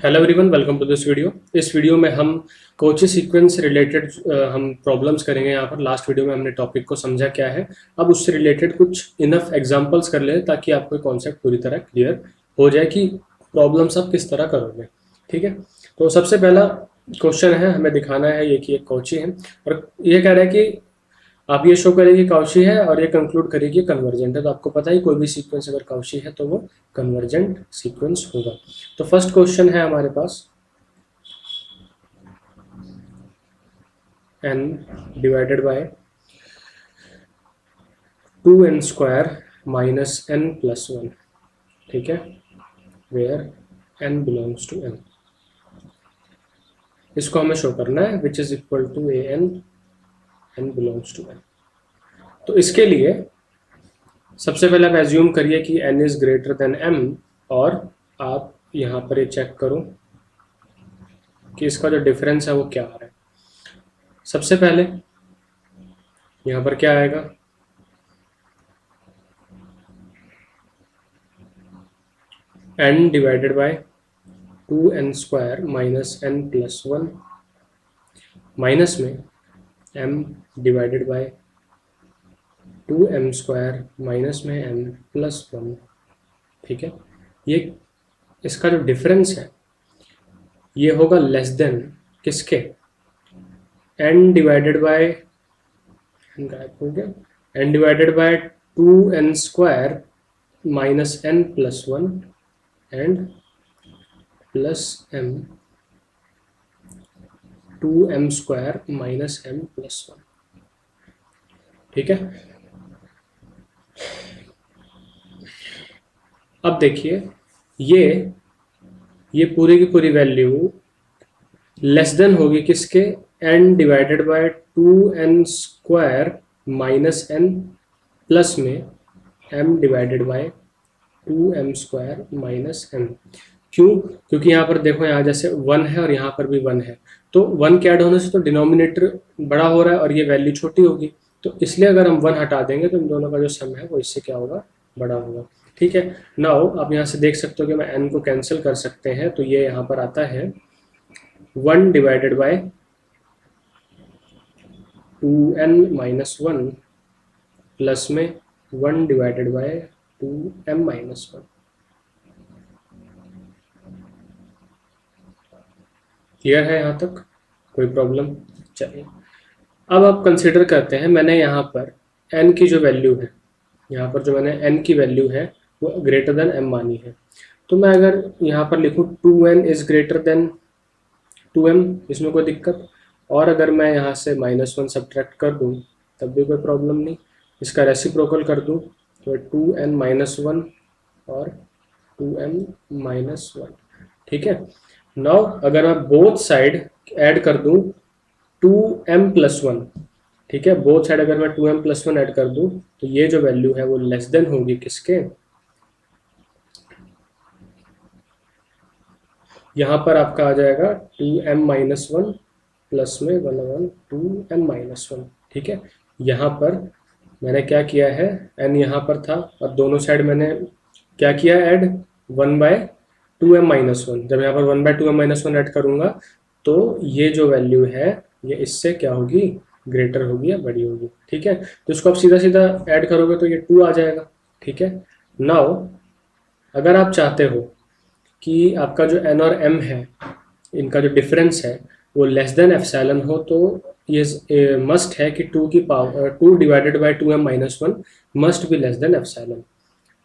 Hello everyone, welcome to this video. इस वीडियो में हम कोची सीक्वेंस रिलेटेड हम प्रॉब्लम्स करेंगे। यहाँ पर लास्ट वीडियो में हमने टॉपिक को समझा क्या है, अब उससे रिलेटेड कुछ इनफ एग्जांपल्स कर ले ताकि आपको कॉन्सेप्ट पूरी तरह क्लियर हो जाए कि प्रॉब्लम्स आप किस तरह करोगे। ठीक है, तो सबसे पहला क्वेश्चन है, हमें दिखाना है ये कि एक कौची है और ये कह रहा है कि आप ये शो करें कि काउची है और ये कंक्लूड करें कि कन्वर्जेंट है। तो आपको पता ही कोई भी सीक्वेंस अगर काउची है तो वो कन्वर्जेंट सीक्वेंस होगा। तो फर्स्ट क्वेश्चन है हमारे पास n divided by 2n² minus n plus 1। ठीक है, where n belongs to n। इसको हमें शो करना है which is equal to n belongs to n। तो इसके लिए सबसे पहले आप एज्यूम करिए कि n is greater than m और आप यहाँ पर ये चेक करो कि इसका जो डिफरेंस है वो क्या आ रहा है। सबसे पहले यहाँ पर क्या आएगा, n divided by 2n² minus n plus 1 minus में m divided by 2m² minus में m प्लस 1। ठीक है, ये इसका जो डिफरेंस है ये होगा लेस देन किसके, n divided bye n divided by 2n² minus n plus 1 and plus m 2m² minus m plus 1। ठीक है, अब देखिए ये पूरी की पूरी वैल्यू लेस देन होगी किसके, n divided by 2n² minus n plus में m divided by 2m² minus m। क्यों? क्योंकि यहाँ पर देखो, यहाँ जैसे 1 है और यहाँ पर भी 1 है, तो 1 के ऐड होने से तो डिनोमिनेटर बड़ा हो रहा है और ये वैल्यू छोटी होगी, तो इसलिए अगर हम 1 हटा देंगे तो इन दोनों का जो सम है वो इससे क्या होगा, बड़ा होगा। ठीक है, नाउ आप यहाँ से देख सकते हो कि मैं n को कैंसिल कर सकते हैं, तो ये यहाँ पर आता है 1 divided bye 2n minus 1 plus में 1 divided bye 2m minus 1। Clear है यहाँ तक, कोई प्रॉब्लम? चलिए अब आप कंसिडर करते हैं, मैंने यहाँ पर n की जो वैल्यू है, यहाँ पर जो मैंने n की वैल्यू है वो ग्रेटर देन m मानी है, तो मैं अगर यहाँ पर लिखूँ 2n is greater then 2m, इसमें कोई दिक्कत? और अगर मैं यहाँ से -1 सब्ट्रैक्ट कर दूँ तब भी कोई प्रॉब्लम नहीं। इसका रेसिप्रोकल कर दूँ तो 2n माइनस 1 और 2m माइनस 1। ठीक है, नाउ अगर मैं बोथ साइड ऐड कर दूँ 2m प्लस 1, ठीक है, बोथ साइड अगर मैं 2m प्लस 1 ऐड कर दूँ तो ये जो वैल्यू है वो लेस देन होगी किसके, यहाँ पर आपका आ जाएगा 2m माइनस 1 प्लस में 1 2m माइनस 1। ठीक है, यहाँ पर मैंने क्या किया है, n यहाँ पर था और दोनों साइड मैंने क्या किया, ऐड 1 बाय 2m माइनस 1। जब यहाँ पर 1 बाय 2m माइनस 1 ऐड करूँगा तो ये जो वैल्यू है ये इससे क्या होगी, ग्रेटर होगी या बड़ी होगी। ठीक है, तो इसको आप सीधा सीधा ऐड करोगे तो ये 2 आ जाएगा। ठीक है, नाउ अगर आप चाहते हो कि आपका जो n और m है इनका जो डिफरेंस है वो लेस देन एप्सिलॉन हो, तो ये मस्ट है कि 2 की power 2 divided by 2m minus 1 must be less than epsilon.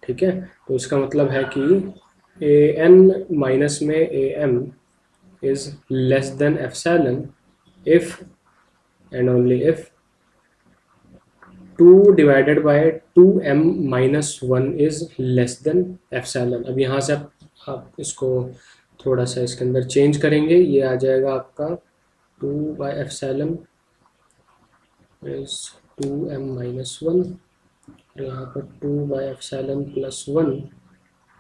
ठीक है, तो इसका मतलब है कि an माइनस में am is less than epsilon if and only if 2 divided by 2m minus 1 is less than epsilon. अब यहाँ से आप इसको थोड़ा सा इसके अंदर चेंज करेंगे, ये आ जाएगा आपका 2 by epsilon is 2m minus 1 और यहाँ पर 2 बाय एप्सिलॉन प्लस 1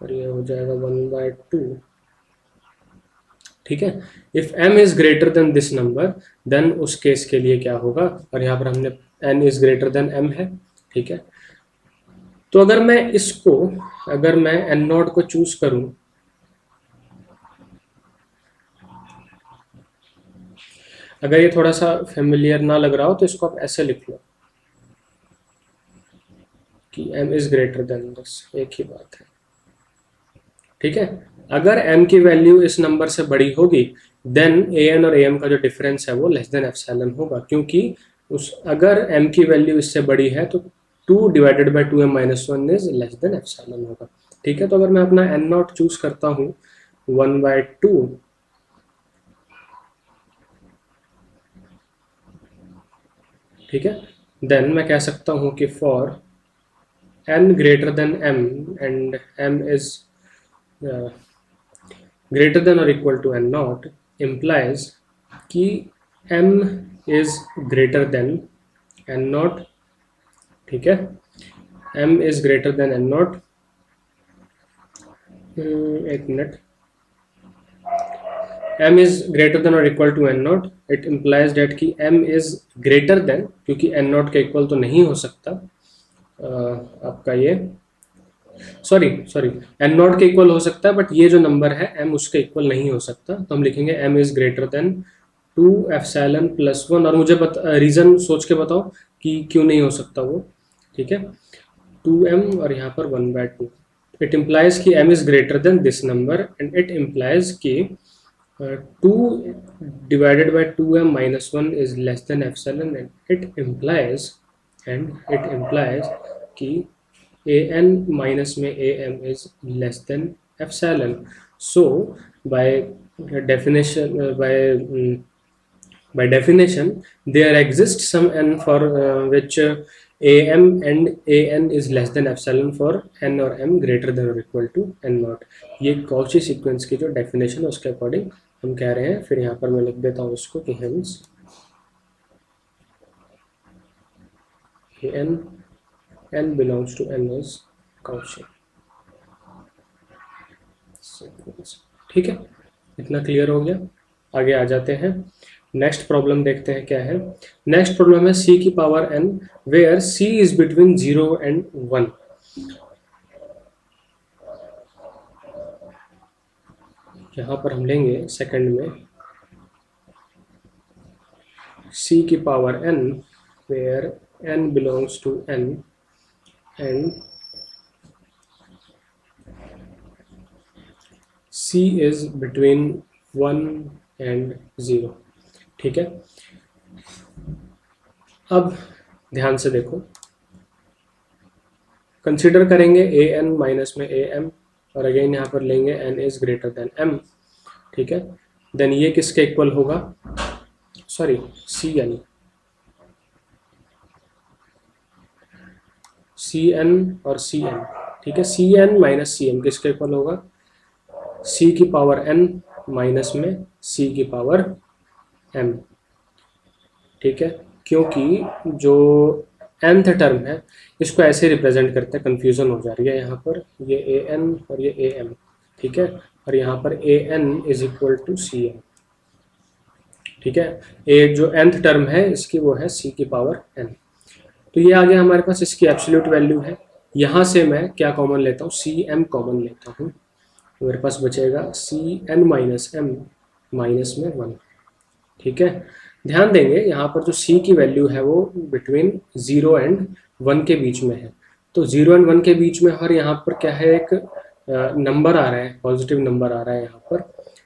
और ये हो जाएगा 1 बाय 2। ठीक है, if m is greater than this number then उस केस के लिए क्या होगा, और यहाँ पर हमने n is greater than m है। ठीक है, तो अगर मैं n0 को चूज करूं अगर ये थोड़ा सा फेमिलियर ना लग रहा हो तो इसको आप ऐसे लिख लो कि m is greater than this, एक ही बात है, ठीक है। अगर m की वैल्यू इस नंबर से बड़ी होगी देन an और am का जो डिफरेंस है वो लेस देन एप्सिलॉन होगा, क्योंकि उस अगर m की वैल्यू इससे बड़ी है तो 2 divided by 2m minus 1 is less than epsilon होगा, ठीक है। तो अगर मैं अपना n नॉट चूज करता हूँ 1/2, ठीक है, देन मैं कह सकता हूँ कि for n greater than m and m is greater than और equal to n not implies कि m is greater than n not, ठीक है, m is greater than n not, एक minute, m is greater than और equal to n not, it implies that कि m is greater than, क्योंकि n not के equal तो नहीं हो सकता आपका ये, सॉरी n नॉट के इक्वल हो सकता है बट ये जो नंबर है m उसके इक्वल नहीं हो सकता, तो हम लिखेंगे m is greater then 2 epsilon plus 1, और मुझे रीजन सोच के बताओ कि क्यों नहीं हो सकता वो, ठीक है, 2m और यहाँ पर 1/2, इट इम्प्लाइज कि m is greater than this number and it implies कि 2 divided by 2m minus 1 is less than epsilon, and it implies कि an minus में am is less than epsilon. So by definition by definition there exists some n for which am and an is less than epsilon for n और m greater than or equal to n naught. ये Cauchy sequence की जो definition है उसके according हम कह रहे हैं। फिर यहाँ पर मैं लिख देता हूँ इसको कि hence n belongs to n is Cauchy sequence, ठीक है, इतना क्लियर हो गया। आगे आ जाते हैं, नेक्स्ट प्रॉब्लम देखते हैं क्या है। नेक्स्ट प्रॉब्लम है c की power n where c is between 0 and 1। यहाँ पर हम लेंगे सेकंड में c की power n where n belongs to n and c is between 1 and 0, ठीक है। अब ध्यान से देखो, कंसीडर करेंगे an माइनस में am और अगेन यहाँ पर लेंगे n is greater than m, ठीक है। देन ये किसके इक्वल होगा, सॉरी cn और cn, ठीक है। cn माइनस cm किसके इक्वल होगा, c की पावर n माइनस में c की पावर m, ठीक है। क्योंकि जो nth टर्म है इसको ऐसे रिप्रेजेंट करते हैं, कंफ्यूजन हो जा रही है यहाँ पर, ये an और ये am, ठीक है, और यहाँ पर an is equal to cn, ठीक है। एक जो nth टर्म है इसकी वो है c की पावर n, तो ये आ गया हमारे पास, इसकी एब्सोल्यूट वैल्यू है। यहाँ से मैं क्या कॉमन लेता हूँ, cm कॉमन लेता हूँ, तो मेरे पास बचेगा cn माइनस m माइनस में 1, ठीक है। ध्यान देंगे यहाँ पर जो c की वैल्यू है वो बिटवीन 0 एंड 1 के बीच में है, तो 0 एंड 1 के बीच में, और यहाँ पर क्या है, एक नंबर आ रहा है, पॉजिटिव नंबर आ रहा है यहाँ पर,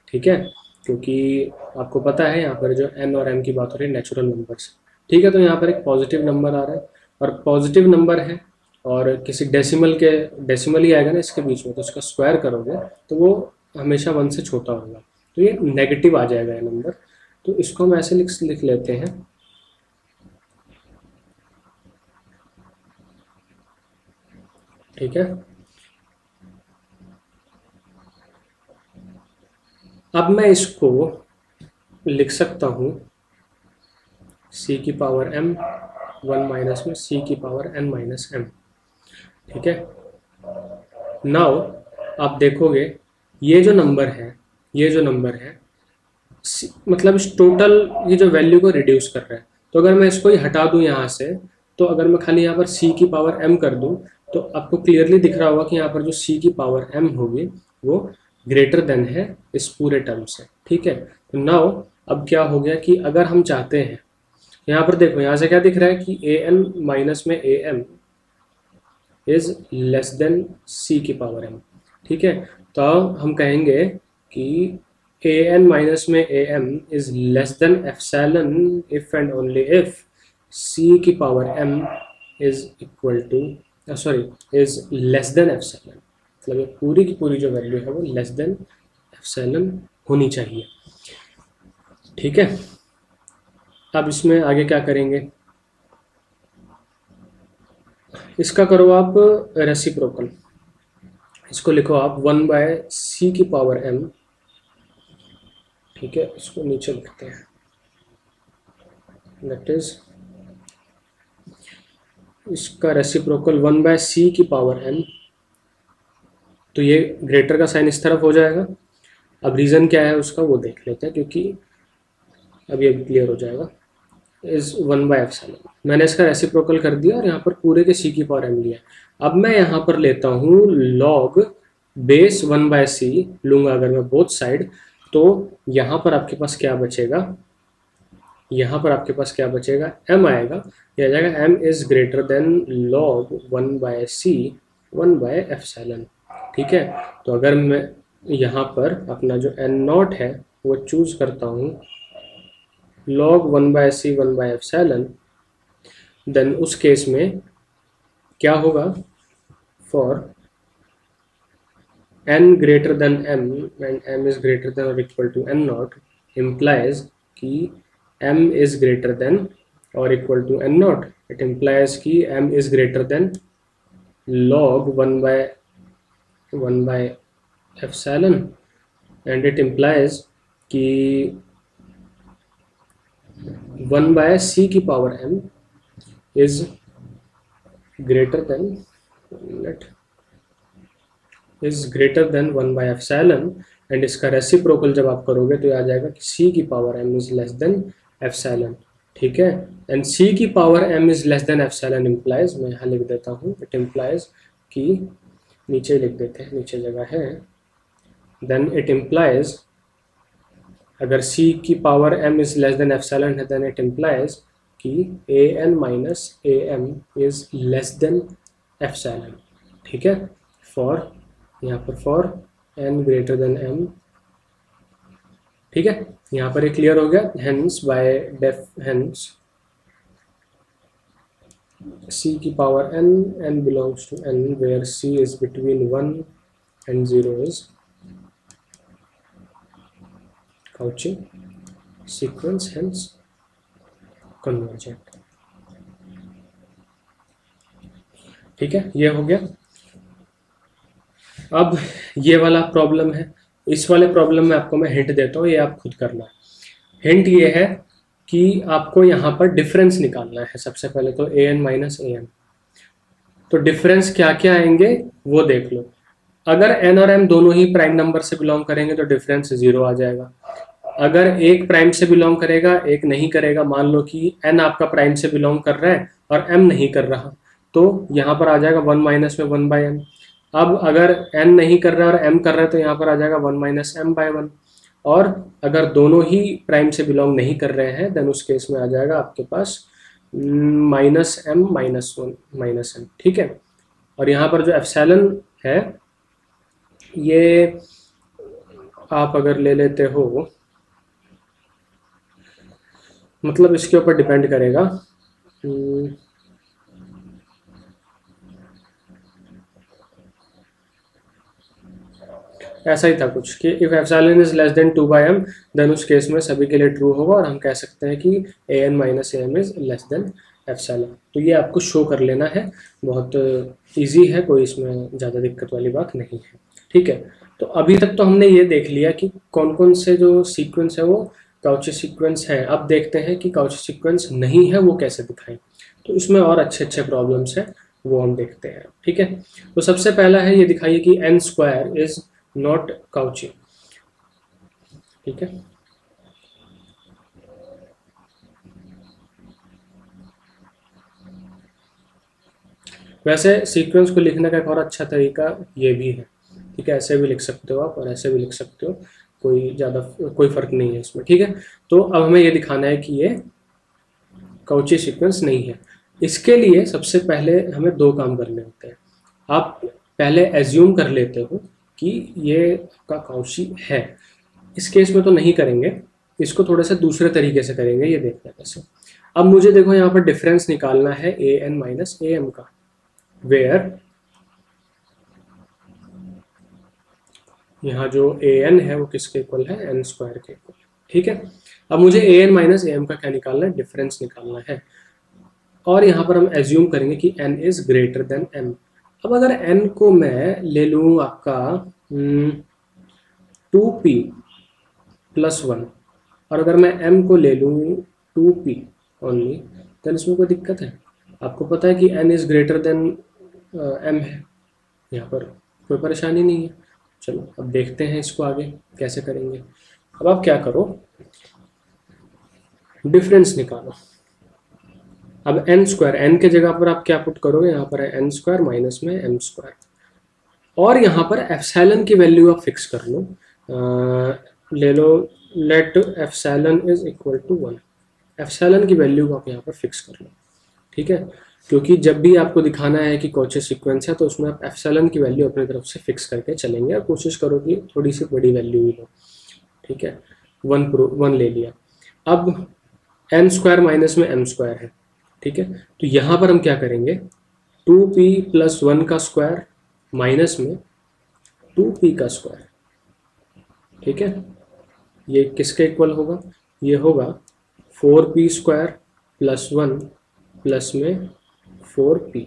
ठीक है, क्योंकि आपको पता है यहाँ पर जो n और m की बात हो रही है नेचुरल नंबर से, ठीक है। तो यहाँ पर एक पॉजिटिव नंबर आ रहा है और पॉजिटिव नंबर है और किसी डेसिमल ही आएगा ना इसके बीच में, तो उसका स्क्वायर करोगे तो वो हमेशा 1 से छोटा होगा, तो ये नेगेटिव आ जाएगा ये नंबर, तो इसको हम ऐसे लिख लेते हैं, ठीक है। अब मैं इसको लिख सकता हूँ c की पावर m 1 माइनस में c की पावर n माइनस m, ठीक है। नाउ आप देखोगे ये जो नंबर है मतलब इस टोटल ये जो वैल्यू को रिड्यूस कर रहा है, तो अगर मैं इसको ही हटा दूं यहाँ से, तो अगर मैं खाली यहाँ पर c की पावर m कर दूं तो आपको क्लियरली दिख रहा होगा कि यहाँ पर जो c की पावर m होगी वो ग्रेटर देन है इस पूरे टर्म से, ठीक है। तो नाउ अब क्या हो गया कि अगर हम चाहते हैं, यहाँ पर देखो, यहाँ से क्या दिख रहा है कि ए एन माइनस में a m is less than c की पावर एम। ठीक है, तो हम कहेंगे कि ए एन माइनस में a m is less than epsilon if and only if c की power m is equal to, sorry, is less than epsilon. मतलब ये पूरी की पूरी जो वैल्यू है वो लेस देन एप्सिलॉन होनी चाहिए। ठीक है, अब इसमें आगे क्या करेंगे, इसका करो आप रेसिप्रोकल। इसको लिखो आप 1/c की पावर m। ठीक है, इसको नीचे लिखते हैं, दैट इज इसका रेसिप्रोकल 1/c की पावर m। तो ये ग्रेटर का साइन इस तरफ हो जाएगा। अब रीज़न क्या है उसका वो देख लेते हैं, क्योंकि अब ये क्लियर हो जाएगा। इज 1/एप्सिलॉन, मैंने इसका रेसिप्रोकल कर दिया और यहाँ पर पूरे के c की पावर m लिया। अब मैं यहाँ पर लेता हूँ log बेस 1/c लूंगा अगर मैं बोथ साइड, तो यहाँ पर आपके पास क्या बचेगा, यहाँ पर आपके पास क्या बचेगा, m आएगा। यह आ जाएगा m is greater then log 1/c 1/एप्सिलॉन। ठीक है, तो अगर मैं यहाँ पर अपना जो n नॉट है वो चूज करता हूँ log 1/c 1/एप्सिलॉन, देन उस केस में क्या होगा, for n greater than m and m is greater than or equal to n naught implies कि m is greater than or equal to n naught, it implies कि m is greater than log 1/1 epsilon and it implies कि 1/c की power m is greater than, is greater than 1/एप्सिलॉन। And इसका reciprocal जब आप करोगे तो आ जाएगा कि c की power m is less than epsilon. ठीक है, एंड c की power m is less than epsilon implies, मैं यहाँ लिख देता हूँ, इट इम्प्लाइज कि नीचे लिख देते हैं, नीचे जगह है, देन इट इम्प्लाइज अगर c की power m is less than epsilon है देन इट इम्प्लाइज कि a n minus a m is less than epsilon. ठीक है, फॉर यहाँ पर for n greater than m। ठीक है, यहाँ पर ये क्लियर हो गया। Hence by def hence c की power n, n belongs to n where c is between 1 and 0 is Cauchy sequence, hence convergent। ठीक है, ये हो गया। अब ये वाला प्रॉब्लम है, इस वाले प्रॉब्लम में आपको मैं हिंट देता हूँ, ये आप खुद करना है। हिंट ये है कि आपको यहाँ पर डिफरेंस निकालना है। सबसे पहले तो ए एन माइनस ए एम, तो डिफरेंस क्या क्या आएंगे वो देख लो। अगर एन और एम दोनों ही प्राइम नंबर से बिलोंग करेंगे तो डिफरेंस 0 आ जाएगा। अगर एक प्राइम से बिलोंग करेगा एक नहीं करेगा, मान लो कि एन आपका प्राइम से बिलोंग कर रहा है और एम नहीं कर रहा, तो यहाँ पर आ जाएगा 1 माइनस में 1/m। अब अगर n नहीं कर रहा है और m कर रहा है तो यहाँ पर आ जाएगा 1 माइनस m/1। और अगर दोनों ही प्राइम से बिलोंग नहीं कर रहे हैं देन उस केस में आ जाएगा आपके पास -m -1 -m। ठीक है, और यहाँ पर जो एप्सिलॉन है ये आप अगर ले लेते हो, मतलब इसके ऊपर डिपेंड करेगा। ऐसा ही था कुछ कि if epsilon is less than 2/m then उस केस में सभी के लिए ट्रू होगा और हम कह सकते हैं कि a n minus a m is less than epsilon. तो ये आपको शो कर लेना है, बहुत इजी है, कोई इसमें ज़्यादा दिक्कत वाली बात नहीं है। ठीक है, तो अभी तक तो हमने ये देख लिया कि कौन कौन से जो सीक्वेंस है वो काउची सीक्वेंस है। अब देखते हैं कि काउची सीक्वेंस नहीं है वो कैसे दिखाएं। तो इसमें और अच्छे अच्छे प्रॉब्लम्स हैं वो हम देखते हैं। ठीक है, तो सबसे पहला है ये दिखाइए कि n square is not Cauchy. ठीक है, वैसे सीक्वेंस को लिखने का एक और अच्छा तरीका ये भी है। ठीक है, ऐसे भी लिख सकते हो आप और ऐसे भी लिख सकते हो। कोई ज़्यादा कोई फ़र्क नहीं है इसमें, ठीक है। तो अब हमें ये दिखाना है कि ये काउची सीक्वेंस नहीं है। इसके लिए सबसे पहले हमें दो काम करने होते हैं। आप पहले एज्यूम कर लेते हो कि ये आपका काउची है। इस केस में तो नहीं करेंगे, इसको थोड़ा सा दूसरे तरीके से करेंगे, ये देखते हैं कैसे। अब मुझे देखो यहाँ पर डिफरेंस निकालना है a n minus a M का, वेयर यहाँ जो ए एन है वो किसके इक्वल है, एन स्क्वायर के इक्वल, ठीक है। अब मुझे ए एन माइनस ए एम का क्या निकालना है, डिफरेंस निकालना है। और यहाँ पर हम एज्यूम करेंगे कि n is greater than m। अब अगर n को मैं ले लूँ आपका 2p प्लस 1, और अगर मैं m को ले लूँ 2p ओनली, देन इसमें कोई दिक्कत है? आपको पता है कि n is greater than m है, यहाँ पर कोई परेशानी नहीं है। चलो अब देखते हैं इसको आगे कैसे करेंगे। अब आप क्या करो, डिफरेंस निकालो। अब एन स्क्वायर, एन के जगह पर आप क्या पुट करोगे, यहाँ पर है एन स्क्वायर माइनस में एम स्क्वायर, और यहाँ पर एप्सिलॉन की वैल्यू आप फिक्स कर लो। ले लो, let epsilon is equal to 1। Epsilon की वैल्यू को आप यहाँ पर फिक्स कर लो, ठीक है। क्योंकि जब भी आपको दिखाना है कि कॉची सीक्वेंस है तो उसमें आप एप्सिलॉन की वैल्यू अपनी तरफ से फिक्स करके चलेंगे, और कोशिश करो कि थोड़ी सी बड़ी वैल्यू ही लो, ठीक है। 1 ले लिया। अब एन स्क्वायर माइनस में एम स्क्वायर है, ठीक है। तो यहाँ पर हम क्या करेंगे, 2p प्लस 1 का स्क्वायर माइनस में 2p का स्क्वायर, ठीक है। ये किसके इक्वल होगा, ये होगा 4p स्क्वायर प्लस 1 प्लस में 4p,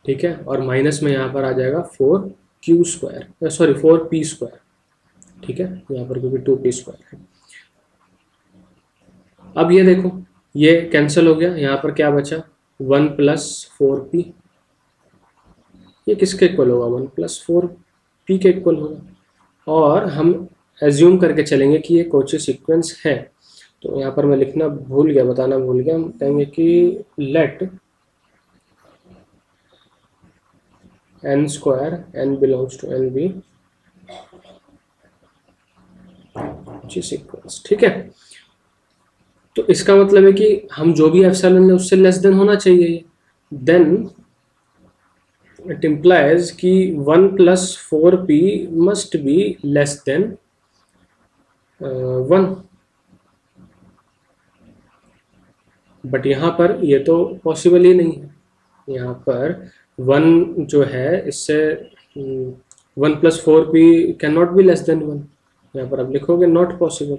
ठीक है। और माइनस में यहाँ पर आ जाएगा 4q square, sorry 4p square, ठीक है, यहाँ पर क्योंकि 2p स्क्वायर है। अब ये देखो, ये कैंसिल हो गया, यहाँ पर क्या बचा, 1 प्लस 4p, ये किसके इक्वल होगा, 1 प्लस 4p के इक्वल होगा। और हम एज्यूम करके चलेंगे कि ये कॉची सीक्वेंस है। तो यहाँ पर मैं लिखना भूल गया, बताना भूल गया, हम कहेंगे कि let n square n belongs to n be Cauchy sequence, ठीक है। तो इसका मतलब है कि हम जो भी एप्सिलॉन है उससे लेस देन होना चाहिए, देन इट इम्प्लाइज कि 1 plus 4p must be less then 1। But यहाँ पर ये तो पॉसिबल ही नहीं है। यहाँ पर 1 जो है, इससे 1 plus 4p can not B less then 1। यहाँ पर आप लिखोगे नॉट पॉसिबल,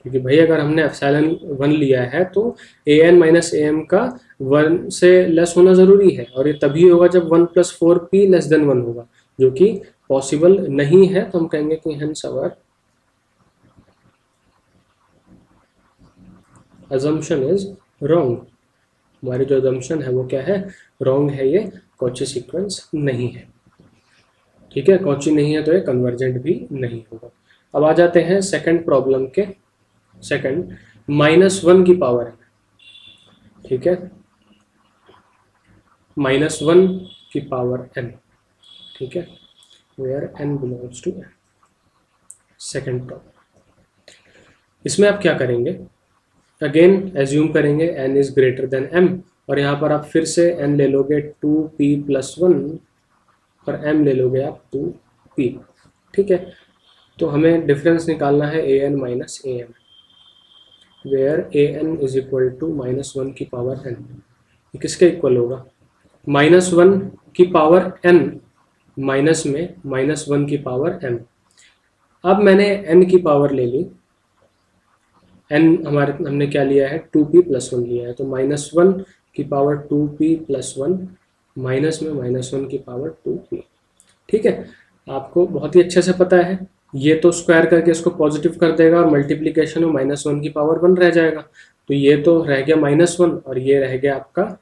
क्योंकि भाई अगर हमने एप्सिलॉन 1 लिया है तो ए एन माइनस ए एम का 1 से लेस होना ज़रूरी है, और ये तभी होगा जब 1 प्लस 4p लेस देन 1 होगा, जो कि पॉसिबल नहीं है। तो हम कहेंगे कि hence our assumption is wrong. हमारी जो अजम्पशन है वो क्या है, रॉन्ग है, ये कॉची सीक्वेंस नहीं है, ठीक है। कॉची नहीं है तो ये कन्वर्जेंट भी नहीं होगा। अब आ जाते हैं सेकंड प्रॉब्लम के, सेकंड -1 की पावर है, ठीक है, -1 की पावर n, ठीक है, where n belongs to n। Second problem, इसमें आप क्या करेंगे, अगेन एज्यूम करेंगे n is greater than m, और यहाँ पर आप फिर से n ले लोगे 2p प्लस 1, और m ले लोगे आप 2p, ठीक है। तो हमें डिफरेंस निकालना है a n minus a m, where a n is equal to -1 की पावर n। ये किसके इक्वल होगा, -1 की पावर n माइनस में -1 की पावर m। अब मैंने n की पावर ले ली, n हमने क्या लिया है, 2p प्लस 1 लिया है, तो -1 की पावर 2p प्लस 1 माइनस में -1 की पावर 2p, ठीक है। आपको बहुत ही अच्छे से पता है, ये तो स्क्वायर करके इसको पॉजिटिव कर देगा, और मल्टीप्लिकेशन में -1 की पावर 1 रह जाएगा। तो ये तो रह गया -1, और ये रह गया आपका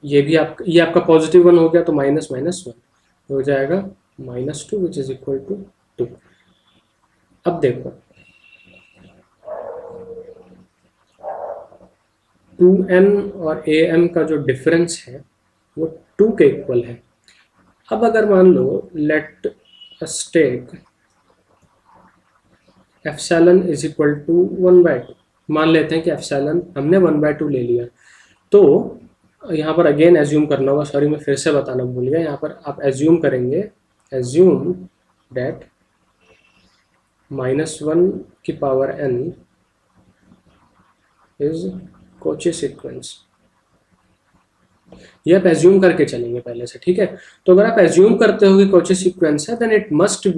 ये भी ये आपका पॉजिटिव 1 हो गया, तो माइनस माइनस 1 हो जाएगा -2 विच इज इक्वल टू 2। अब देखो 2n और am का जो डिफरेंस है वो 2 के इक्वल है। अब अगर मान लो let us take epsilon is equal to 1/2, मान लेते हैं कि एप्सिलॉन हमने 1/2 ले लिया, तो यहाँ पर अगेन एज्यूम करना होगा, सॉरी मैं फिर से बताना भूल गया, यहाँ पर आप एज्यूम करेंगे, एज्यूम दैट -1 की power n is Kochi sequence. ये आप एज्यूम करके चलेंगे पहले से, ठीक है। तो अगर आप एज्यूम करते हो कि कोची सीक्वेंस है, then it must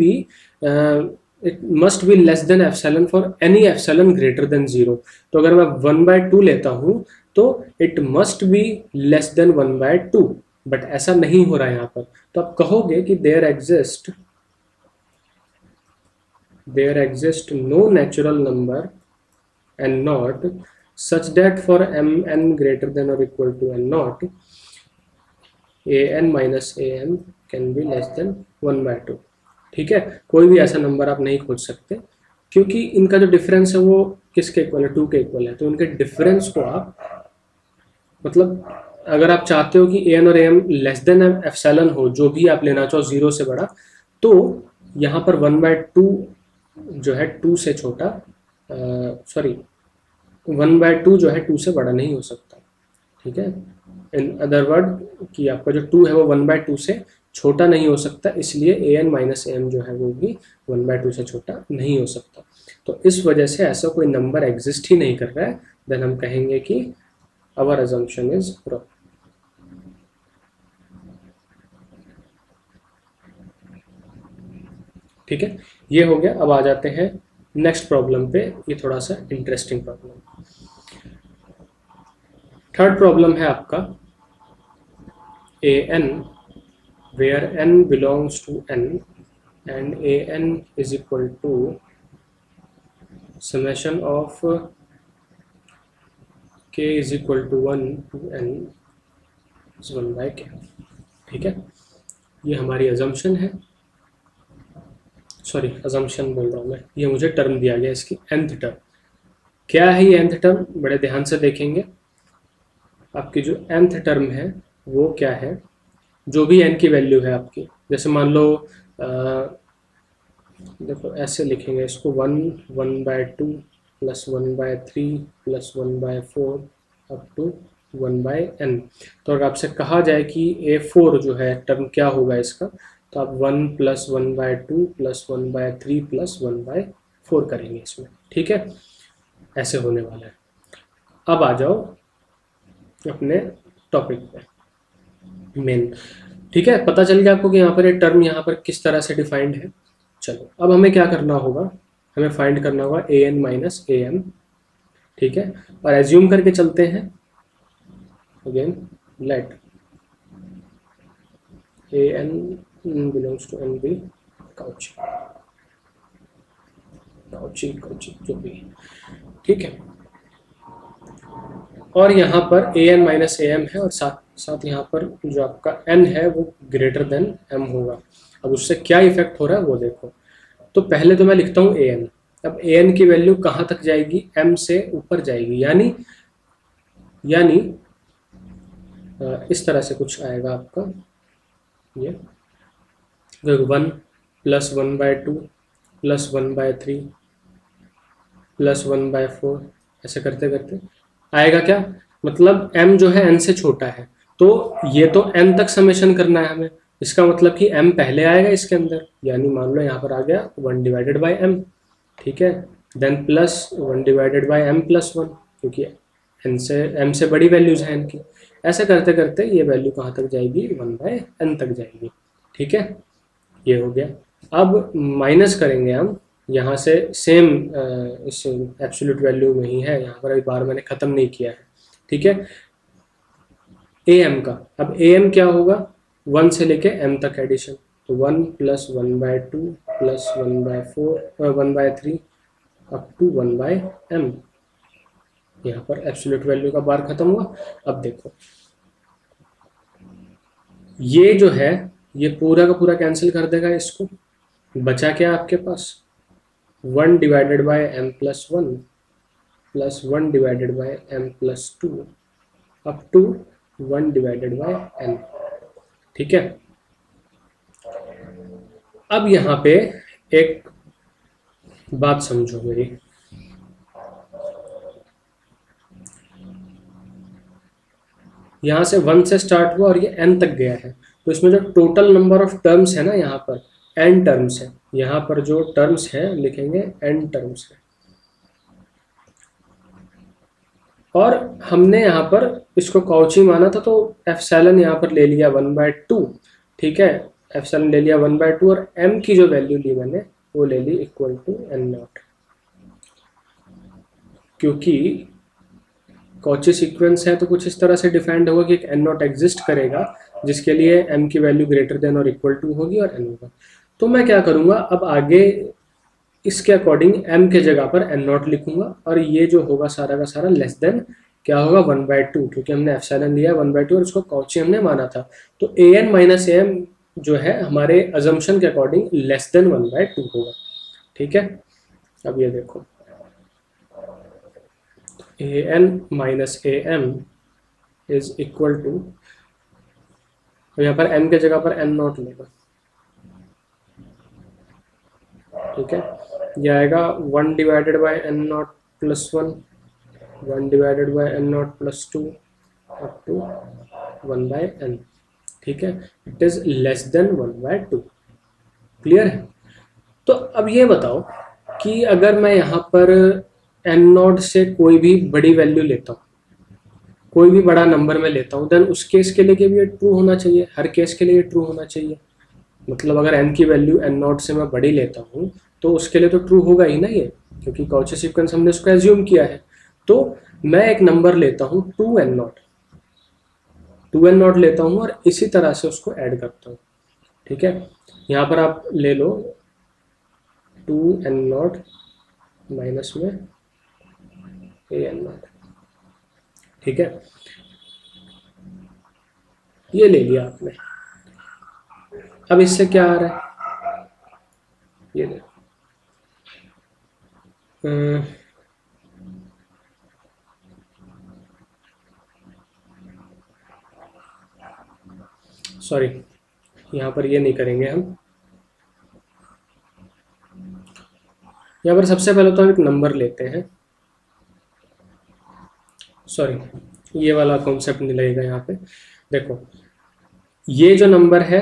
be less than epsilon for any epsilon greater than 0। तो अगर मैं 1/2 लेता हूं तो it must be less than 1/2, but ऐसा नहीं हो रहा है यहाँ पर। तो आप कहोगे कि there exist no natural number N naught such that for mn greater than or equal to n naught, an minus am can be less than 1/2। ठीक है, कोई भी ऐसा नंबर आप नहीं खोज सकते, क्योंकि इनका जो डिफरेंस है वो किसके इक्वल है, 2 के इक्वल है। तो इनके डिफरेंस को आप, मतलब अगर आप चाहते हो कि an और am लेस देन एप्सिलॉन हो, जो भी आप लेना चाहो 0 से बड़ा, तो यहाँ पर 1/2 जो है 2 से छोटा, सॉरी 1/2 जो है 2 से बड़ा नहीं हो सकता, ठीक है। इन अदर वर्ड कि आपका जो 2 है वो 1/2 से छोटा नहीं हो सकता, इसलिए an माइनस एम जो है वो भी 1/2 से छोटा नहीं हो सकता। तो इस वजह से ऐसा कोई नंबर एग्जिस्ट ही नहीं कर रहा है, देन हम कहेंगे कि आवर अजम्पशन इज रॉन्ग। ठीक है, ये हो गया। अब आ जाते हैं नेक्स्ट प्रॉब्लम पे, ये थोड़ा सा इंटरेस्टिंग प्रॉब्लम। थर्ड प्रॉब्लम है आपका an where n belongs to n and an is equal to summation of k is equal to 1 to n is 1/k। ठीक है, ये हमारी अजम्पशन है, सॉरी अजम्पशन बोल रहा हूँ मैं, ये मुझे टर्म दिया गया, इसकी nth टर्म। क्या है ये nth टर्म, बड़े ध्यान से देखेंगे। आपकी जो nth टर्म है वो क्या है, जो भी n की वैल्यू है आपकी, जैसे मान लो देखो ऐसे लिखेंगे इसको 1/2 plus 1/3 plus 1/4 up to 1/n। तो अगर आपसे कहा जाए कि a4 जो है टर्म क्या होगा इसका, तो आप 1 प्लस 1/2 प्लस 1/3 प्लस 1/4 करेंगे इसमें, ठीक है। ऐसे होने वाला है। अब आ जाओ अपने टॉपिक पे मेन, ठीक है। पता चल गया आपको कि यहाँ पर ये टर्म यहाँ पर किस तरह से डिफाइंड है। चलो अब हमें क्या करना होगा, हमें फाइंड करना होगा an माइनस am, ठीक है। और एज्यूम करके चलते हैं, again let an belongs to n be Cauchy जो भी, ठीक है। और यहाँ पर an माइनस am है, और साथ साथ यहाँ पर जो आपका n है वो ग्रेटर देन m होगा। अब उससे क्या इफेक्ट हो रहा है वो देखो। तो पहले तो मैं लिखता हूँ an, अब an की वैल्यू कहाँ तक जाएगी, m से ऊपर जाएगी, यानी इस तरह से कुछ आएगा आपका, ये 1 प्लस 1/2 प्लस 1/3 प्लस 1/4, ऐसे करते करते आएगा क्या, मतलब m जो है n से छोटा है, तो ये तो n तक समेशन करना है हमें। इसका मतलब कि m पहले आएगा इसके अंदर, यानी मान लो यहाँ पर आ गया 1/m, ठीक है। देन प्लस 1/m प्लस 1, क्योंकि m से बड़ी वैल्यूज है n की। ऐसे करते करते ये वैल्यू कहाँ तक जाएगी, 1/n तक जाएगी, ठीक है। ये हो गया। अब माइनस करेंगे हम यहाँ से, सेम इस एब्सोल्यूट वैल्यू में ही है, यहाँ पर अभी बार मैंने ख़त्म नहीं किया है, ठीक है। am का, अब am क्या होगा, 1 से लेके m तक एडिशन, तो 1 plus 1/2 plus 1/4 1/3 up to 1/m। यहाँ पर एब्सोल्यूट वैल्यू का बार खत्म हुआ। अब देखो ये जो है ये पूरा का पूरा कैंसिल कर देगा इसको, बचा क्या आपके पास, 1/m plus 1 plus 1/m plus 2 up to 1/n, ठीक है। अब यहाँ पे एक बात समझो मेरी, यहाँ से 1 से स्टार्ट हुआ और ये n तक गया है, तो इसमें जो टोटल नंबर ऑफ टर्म्स है ना, यहाँ पर n टर्म्स है, यहाँ पर जो टर्म्स है लिखेंगे n टर्म्स है। और हमने यहाँ पर इसको कॉची माना था, तो एप्सिलॉन यहाँ पर ले लिया 1/2, ठीक है, एप्सिलॉन ले लिया 1/2 और m की जो वैल्यू ली मैंने वो ले ली इक्वल टू n0, क्योंकि कॉची सीक्वेंस है तो कुछ इस तरह से डिफाइंड होगा कि एक n0 एग्जिस्ट करेगा जिसके लिए m की वैल्यू ग्रेटर देन और इक्वल टू होगी और n होगा। तो मैं क्या करूँगा, अब आगे इसके अकॉर्डिंग m के जगह पर n0 लिखूंगा और ये जो होगा सारा का सारा लेस देन क्या होगा 1/2, क्योंकि हमने एप्सिलॉन लिया 1/2 और इसको कॉची हमने माना था। तो an माइनस am जो है हमारे अजम्पशन के अकॉर्डिंग लेस देन 1/2 होगा, ठीक है। अब ये देखो an minus am is equal to, यहाँ पर m के जगह पर n0 लेगा, ठीक है, ये आएगा 1 divided by n0 plus 1, 1 divided by n0 plus 2 up to 1/n, ठीक है। It is less than 1/2, clear है। तो अब ये बताओ कि अगर मैं यहाँ पर n0 से कोई भी बड़ी वैल्यू लेता हूँ, कोई भी बड़ा नंबर में लेता हूँ, देन उस केस के लिए भी ये ट्रू होना चाहिए, हर केस के लिए ट्रू होना चाहिए। मतलब अगर n की वैल्यू n0 से मैं बड़ी लेता हूँ तो उसके लिए तो ट्रू होगा ही ना ये, क्योंकि कॉची सीक्वेंस हमने उसको एज्यूम किया है। तो मैं एक नंबर लेता हूँ 2n0 लेता हूँ और इसी तरह से उसको ऐड करता हूँ, ठीक है। यहाँ पर आप ले लो 2n0 माइनस में an0, ठीक है, ये ले लिया आपने। अब इससे क्या आ रहा है, ये देखो सॉरी, यहाँ पर ये नहीं करेंगे हम। यहाँ पर सबसे पहले तो हम एक नंबर लेते हैं, सॉरी ये वाला कॉन्सेप्ट नहीं लगेगा यहाँ पे। देखो ये जो नंबर है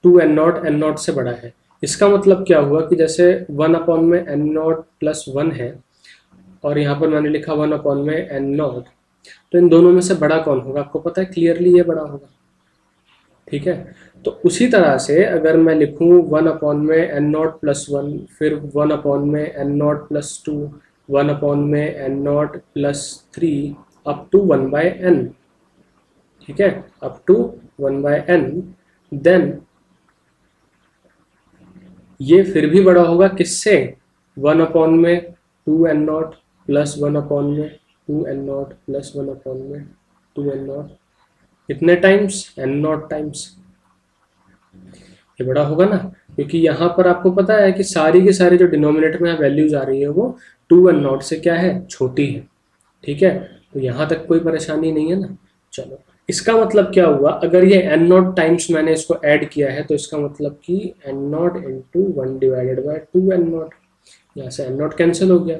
2n0 n0 से बड़ा है, इसका मतलब क्या हुआ कि जैसे 1 में n0 प्लस 1 है और यहाँ पर मैंने लिखा 1 में n0, तो इन दोनों में से बड़ा कौन होगा आपको पता है, क्लियरली ये बड़ा होगा, ठीक है। तो उसी तरह से अगर मैं लिखूँ 1 में n0 प्लस 1, फिर 1 में n0 प्लस 2, 1 में n0 plus 3 up to 1/n, ठीक है, अप टू 1/n, देन ये फिर भी बड़ा होगा किससे, 1 में 2n0 प्लस 1 में 2n0 प्लस 1 में 2n0, कितने टाइम्स, n0 टाइम्स, ये बड़ा होगा ना, क्योंकि यहाँ पर आपको पता है कि सारी की सारी जो डिनोमिनेटर में वैल्यूज आ रही है वो 2n0 से क्या है, छोटी है, ठीक है। तो यहाँ तक कोई परेशानी नहीं है ना। चलो इसका मतलब क्या हुआ, अगर ये n0 टाइम्स मैंने इसको ऐड किया है तो इसका मतलब कि n0 into 1 divided bye 2n0, यहाँ से n0 कैंसिल हो गया,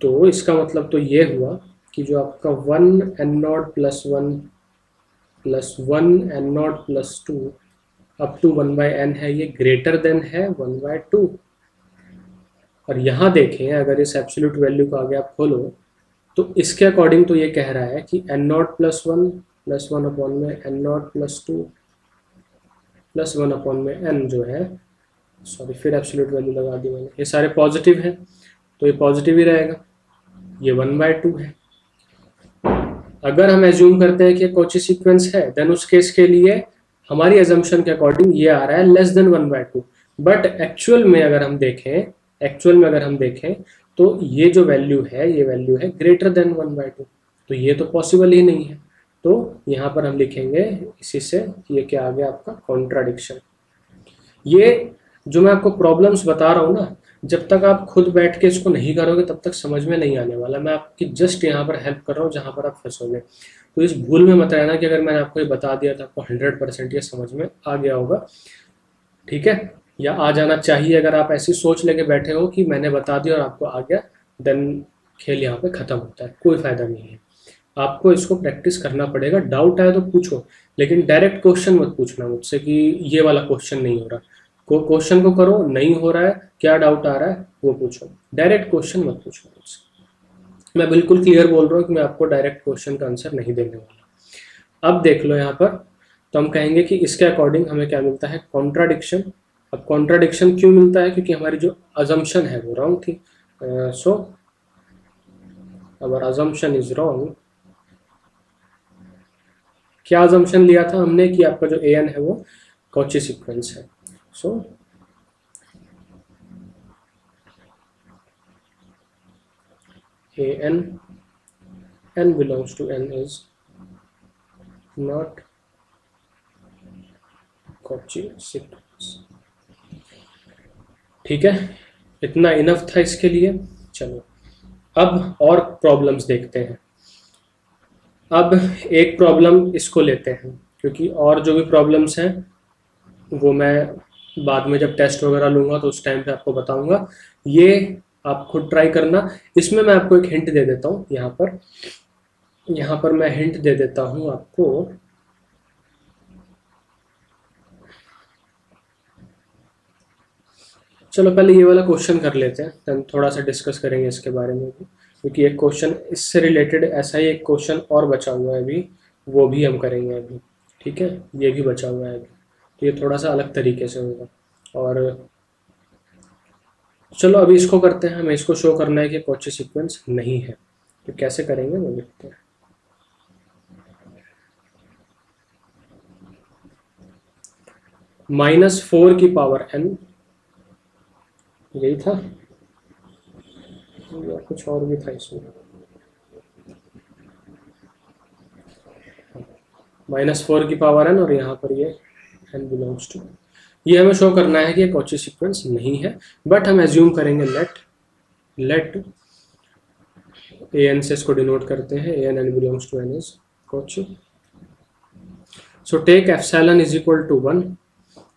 तो इसका मतलब तो ये हुआ कि जो आपका 1n0 plus 1 plus 1n0 plus 2 up to 1/n है, ये ग्रेटर देन है 1/2। और यहाँ देखें अगर इस एब्सोल्यूट वैल्यू को आगे आप खोलो तो इसके अकॉर्डिंग तो ये कह रहा है कि n0 प्लस 1 प्लस 1 में n0 प्लस 2 प्लस 1 में n जो है, सॉरी फिर एब्सोल्यूट वैल्यू लगा दी मैंने, ये सारे पॉजिटिव हैं तो ये पॉजिटिव ही रहेगा, ये 1/2 है। अगर हम एज्यूम करते हैं कि कॉची सीक्वेंस है देन उस केस के लिए हमारी एजम्पशन के अकॉर्डिंग ये आ रहा है लेस देन 1/2, बट एक्चुअल में अगर हम देखें तो ये जो वैल्यू है ये वैल्यू है ग्रेटर देन 1/2, तो ये तो पॉसिबल ही नहीं है। तो यहाँ पर हम लिखेंगे इसी से, ये क्या आ गया आपका कॉन्ट्राडिक्शन। ये जो मैं आपको प्रॉब्लम्स बता रहा हूँ ना, जब तक आप खुद बैठ के इसको नहीं करोगे तब तक समझ में नहीं आने वाला, मैं आपकी जस्ट यहाँ पर हेल्प कर रहा हूँ जहाँ पर आप फंसोगे। तो इस भूल में मत रहना कि अगर मैंने आपको ये बता दिया तो आपको 100% ये समझ में आ गया होगा, ठीक है। या आ जाना चाहिए। अगर आप ऐसी सोच लेके बैठे हो कि मैंने बता दिया और आपको आ गया, देन खेल यहाँ पे ख़त्म होता है, कोई फ़ायदा नहीं है। आपको इसको प्रैक्टिस करना पड़ेगा। डाउट आए तो पूछो, लेकिन डायरेक्ट क्वेश्चन मत पूछना मुझसे कि ये वाला क्वेश्चन नहीं हो रहा। क्वेश्चन को करो, नहीं हो रहा है, क्या डाउट आ रहा है वो पूछो, डायरेक्ट क्वेश्चन मत पूछो मुझसे। मैं बिल्कुल क्लियर बोल रहा हूँ कि मैं आपको डायरेक्ट क्वेश्चन का आंसर नहीं देने वाला। अब देख लो यहाँ पर, तो हम कहेंगे कि इसके अकॉर्डिंग हमें क्या मिलता है, कॉन्ट्राडिक्शन। अब कॉन्ट्राडिक्शन क्यों मिलता है, क्योंकि हमारी जो अजम्पशन है वो रॉन्ग थी। सो अवर अजम्पशन इज रॉन्ग। क्या अजम्पशन लिया था हमने कि आपका जो ए एन है वो कॉची सीक्वेंस है। So a n belongs to n is not Cauchy sequence. ठीक है, इतना इनफ था इसके लिए। चलो अब और प्रॉब्लम्स देखते हैं। अब एक प्रॉब्लम इसको लेते हैं, क्योंकि और जो भी प्रॉब्लम्स हैं वो मैं बाद में जब टेस्ट वगैरह लूँगा तो उस टाइम पे आपको बताऊंगा। ये आप खुद ट्राई करना। इसमें मैं आपको एक हिंट दे देता हूँ। यहाँ पर मैं हिंट दे देता हूँ आपको। चलो पहले ये वाला क्वेश्चन कर लेते हैं, then थोड़ा सा डिस्कस करेंगे इसके बारे में भी, क्योंकि एक क्वेश्चन इससे रिलेटेड ऐसा ही एक क्वेश्चन और बचा हुआ है अभी, वो भी हम करेंगे अभी। ठीक है, ये भी बचा हुआ है अभी, तो ये थोड़ा सा अलग तरीके से होगा। और चलो अभी इसको करते हैं। हमें इसको शो करना है कि कॉची सीक्वेंस नहीं है, तो कैसे करेंगे वो देखते हैं। -4 की पावर n, यही था या कुछ और भी था इसमें। -4 की पावर n और यहाँ पर ये n बिलोंग्स टू, ये हमें शो करना है कि ये कॉची सीक्वेंस नहीं है। बट हम एज्यूम करेंगे लेट ए एन से इसको डिनोट करते हैं, a n belongs to n is Cauchy. So take epsilon is equal to 1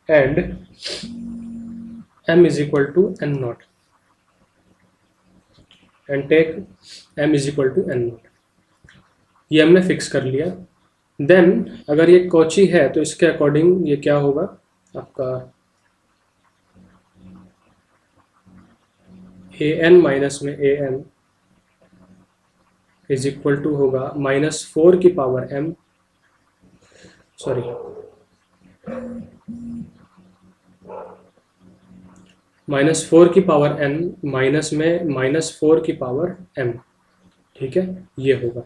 and m is equal to n not, and take m is equal to n not. ये हमने fix कर लिया। Then अगर ये Cauchy है तो इसके according ये क्या होगा आपका, ए एन माइनस में ए एन इज इक्वल टू होगा -4 की पावर m, सॉरी -4 की पावर n माइनस में -4 की पावर m। ठीक है, ये होगा।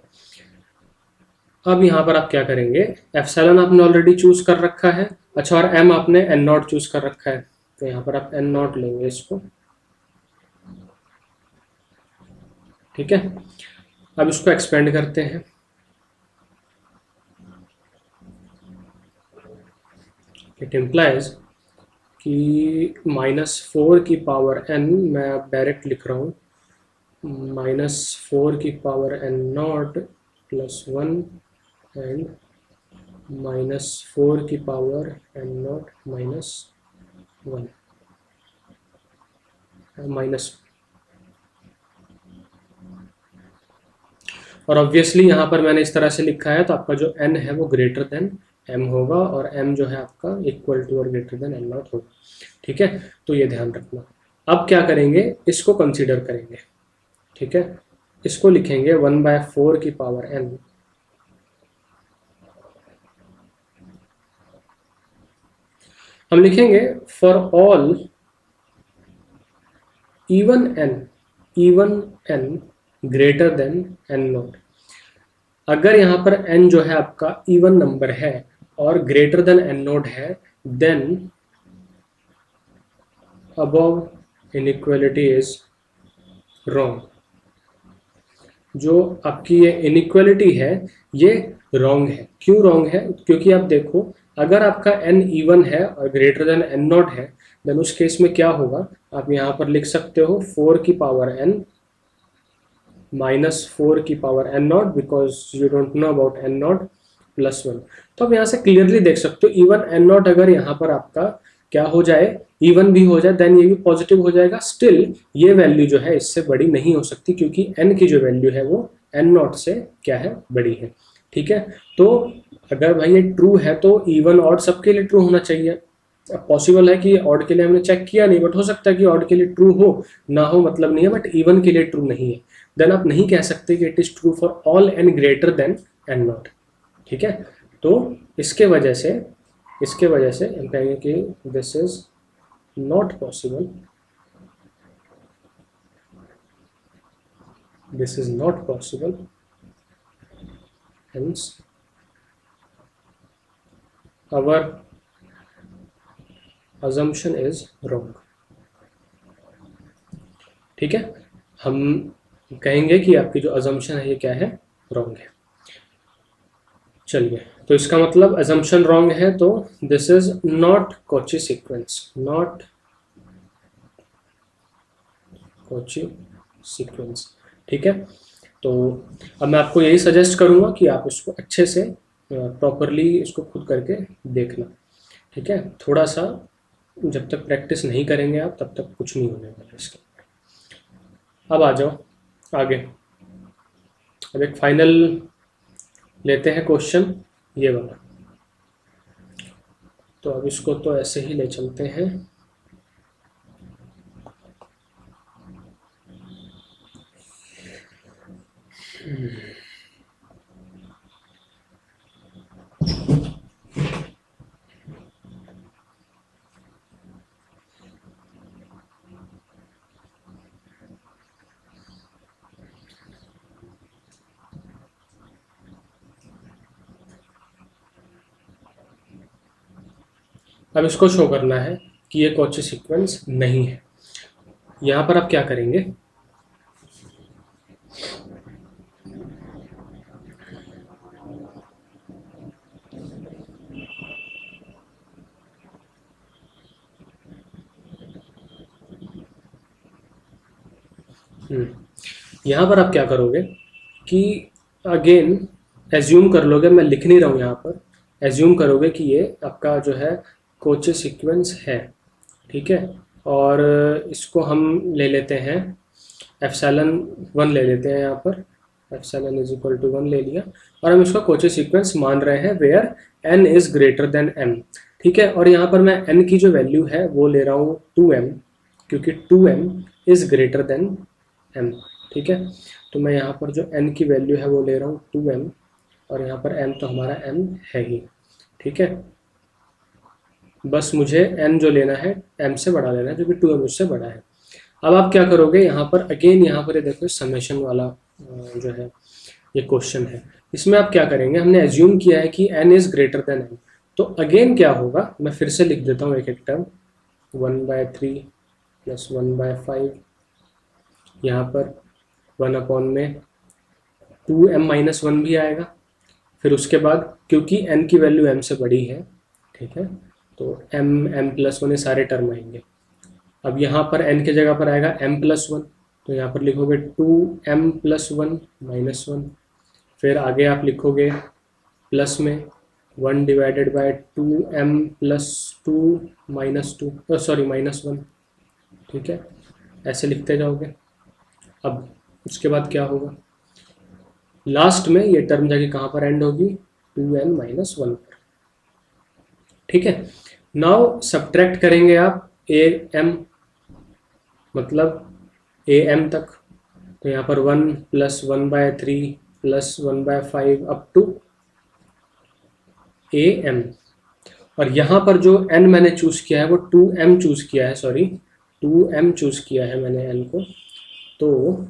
अब यहाँ पर आप क्या करेंगे, एप्सिलॉन आपने ऑलरेडी चूज कर रखा है, अच्छा, और m आपने n नॉट चूज कर रखा है, तो यहाँ पर आप n नॉट लेंगे इसको। ठीक है, अब इसको एक्सपेंड करते हैं। इट इम्प्लाइज कि -4 की पावर n, मैं अब डायरेक्ट लिख रहा हूँ, -4 की power n not plus 1 and -4 की power n not minus 1 minus. और ऑब्वियसली यहाँ पर मैंने इस तरह से लिखा है, तो आपका जो n है वो ग्रेटर देन m होगा, और m जो है आपका इक्वल टू और ग्रेटर देन n नॉट होगा। ठीक है, तो ये ध्यान रखना। अब क्या करेंगे, इसको कंसीडर करेंगे। ठीक है, इसको लिखेंगे 1/4 की पावर n, हम लिखेंगे for all even n greater than n not. अगर यहाँ पर n जो है आपका इवन नंबर है और ग्रेटर देन n नॉट है, then above inequality is wrong. जो आपकी ये इनइक्वालिटी है ये रॉन्ग है। क्यों रॉन्ग है, क्योंकि आप देखो, अगर आपका n इवन है और ग्रेटर देन n नॉट है, देन उस केस में क्या होगा, आप यहाँ पर लिख सकते हो 4 की पावर n -4 की power n not, because you don't know about n not plus 1। तो आप यहाँ से क्लियरली देख सकते हो, इवन n नॉट अगर यहाँ पर आपका क्या हो जाए, इवन भी हो जाए, देन ये भी पॉजिटिव हो जाएगा, स्टिल ये वैल्यू जो है इससे बड़ी नहीं हो सकती, क्योंकि n की जो वैल्यू है वो n नॉट से क्या है, बड़ी है। ठीक है, तो अगर भाई ये ट्रू है तो इवन ऑड सबके लिए ट्रू होना चाहिए। अब पॉसिबल है कि ऑड के लिए हमने चेक किया नहीं, बट हो सकता है कि ऑड के लिए ट्रू हो, ना हो मतलब नहीं है, बट इवन के लिए ट्रू नहीं है। देन आप नहीं कह सकते कि it is true for all n greater than n not. ठीक है, तो इसके वजह से हम कहेंगे कि this is not possible, this is not possible, hence our assumption is wrong। ठीक है, हम कहेंगे कि आपकी जो assumption है ये क्या है, wrong है। चलिए, तो इसका मतलब assumption wrong है, तो this is not Cauchy sequence, not Cauchy sequence। ठीक है, तो अब मैं आपको यही सजेस्ट करूंगा कि आप इसको अच्छे से प्रॉपरली इसको खुद करके देखना। ठीक है, थोड़ा सा जब तक प्रैक्टिस नहीं करेंगे आप, तब तक कुछ नहीं होने वाला इसके। अब आ जाओ आगे, अब एक फाइनल लेते हैं क्वेश्चन, ये वाला। तो अब इसको तो ऐसे ही ले चलते हैं। अब इसको शो करना है कि ये कॉची सीक्वेंस नहीं है। यहाँ पर आप क्या करेंगे, यहाँ पर आप क्या करोगे कि अगेन एज्यूम कर लोगे, मैं लिख नहीं रहा हूँ यहाँ पर, एज्यूम करोगे कि ये आपका जो है कोची सीक्वेंस है। ठीक है, और इसको हम ले लेते हैं एप्सिलॉन 1 ले लेते हैं, यहाँ पर एप्सिलॉन इज इक्वल टू 1 ले लिया, और हम इसका कोची सीक्वेंस मान रहे हैं where n is greater than m। ठीक है, और यहाँ पर मैं n की जो वैल्यू है वो ले रहा हूँ 2m, क्योंकि 2m is greater than m। ठीक है, तो मैं यहाँ पर जो n की वैल्यू है वो ले रहा हूँ 2m, और यहाँ पर m तो हमारा m है ही। ठीक है, बस मुझे n जो लेना है m से बड़ा लेना है, जो कि 2m उससे बड़ा है। अब आप क्या करोगे, यहाँ पर अगेन यहाँ पर ये देखो समेशन वाला जो है ये क्वेश्चन है, इसमें आप क्या करेंगे, हमने एज्यूम किया है कि n is greater than m, तो अगेन क्या होगा, मैं फिर से लिख देता हूँ एक एक टर्म, 1/3 प्लस 1/5, यहाँ पर 1 में 2m-1 भी आएगा। फिर उसके बाद क्योंकि n की वैल्यू m से बड़ी है, ठीक है, तो m+1 ये सारे टर्म आएंगे। अब यहाँ पर n की जगह पर आएगा m+1, तो यहाँ पर लिखोगे 2m+1 -1। फिर आगे आप लिखोगे प्लस में 1/2m+2 -2 सॉरी -1। ठीक है, ऐसे लिखते जाओगे। अब उसके बाद क्या होगा, लास्ट में ये टर्म जाके कहाँ पर एंड होगी, 2n-1 पर। ठीक है, नाउ सब्ट्रैक्ट करेंगे आप am, मतलब am तक, तो यहाँ पर 1 + 1/3 + 1/5 अप टू am, और यहाँ पर जो n मैंने चूज किया है वो 2m चूज किया है, सॉरी 2m चूज किया है मैंने n को, तो